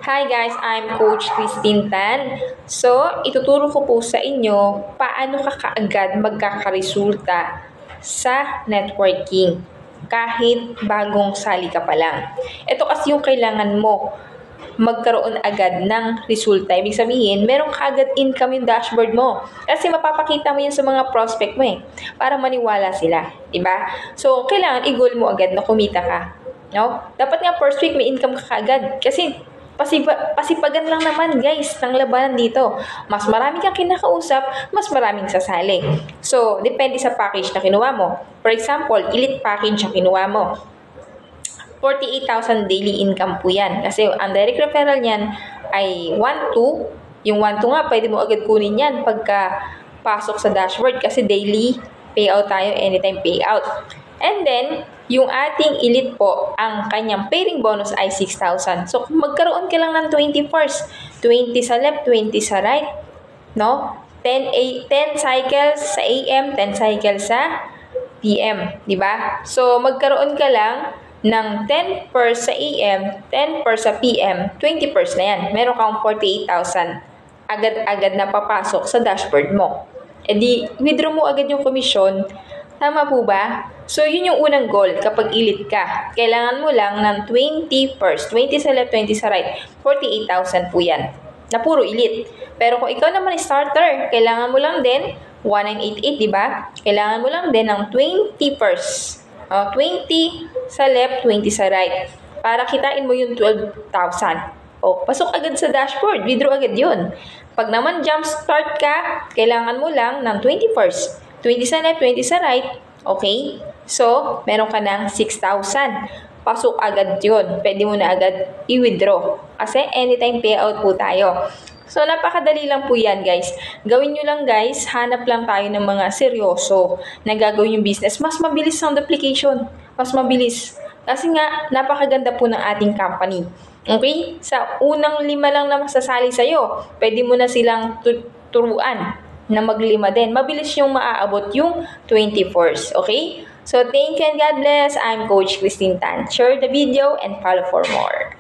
Hi guys, I'm Coach Christine Tan. So, ituturo ko po sa inyo paano ka kaagad magkakaresulta sa networking kahit bagong sali ka pa lang. Ito kasi yung kailangan mo magkaroon agad ng resulta. Ibig sabihin, meron ka agad income yung dashboard mo. Kasi mapapakita mo yan sa mga prospect mo para maniwala sila. Diba? So, kailangan i-goal mo agad na kumita ka. No? Dapat nga first week may income ka agad. Kasi pasipagan lang naman guys ng labanan dito. Mas marami kang kinakausap, mas maraming sasali. So, depende sa package na kinuha mo. For example, elite package na kinuha mo. 48,000 daily income po yan. Kasi ang direct referral niyan ay 1-2. Yung 1-2 nga, pwede mo agad kunin yan pagka pasok sa dashboard kasi daily payout tayo, anytime payout. And then, yung ating elite po, ang kanyang pairing bonus ay 6,000. So, kung magkaroon ka lang ng 20 first, 20 sa left, 20 sa right, no? 10 cycles sa AM, 10 cycles sa PM, di ba? So, magkaroon ka lang ng 10 pairs sa AM, 10 pairs sa PM, 20 pairs na yan. Meron kang 48,000 agad-agad na papasok sa dashboard mo. E di, withdraw mo agad yung komisyon. Tama po ba? So, yun yung unang goal kapag elite ka. Kailangan mo lang ng 20 pairs. 20 sa left, 20 sa right. 48,000 po yan. Na puro elite. Pero kung ikaw naman starter, kailangan mo lang din 1988, di ba? Kailangan mo lang din ng 20 pairs. 20 sa left, 20 sa right. Para kitain mo yung 12,000. Pasok agad sa dashboard. Withdraw agad yun. Pag naman jump start ka, kailangan mo lang ng 20 first. 20 sa left, 20 sa right. Okay? So, meron ka ng 6,000. Pasok agad yun. Pwede mo na agad i-withdraw. Kasi anytime payout po tayo. So, napakadali lang po yan, guys. Gawin nyo lang, guys. Hanap lang tayo ng mga seryoso na gagawin yung business. Mas mabilis ang duplication. Mas mabilis. Kasi nga, napakaganda po ng ating company. Okay? Sa unang 5 lang na masasali sa'yo, pwede mo na silang turuan na mag-5 din. Mabilis yung maaabot yung 24s. Okay? So, thank you and God bless. I'm Coach Christine Tan. Share the video and follow for more.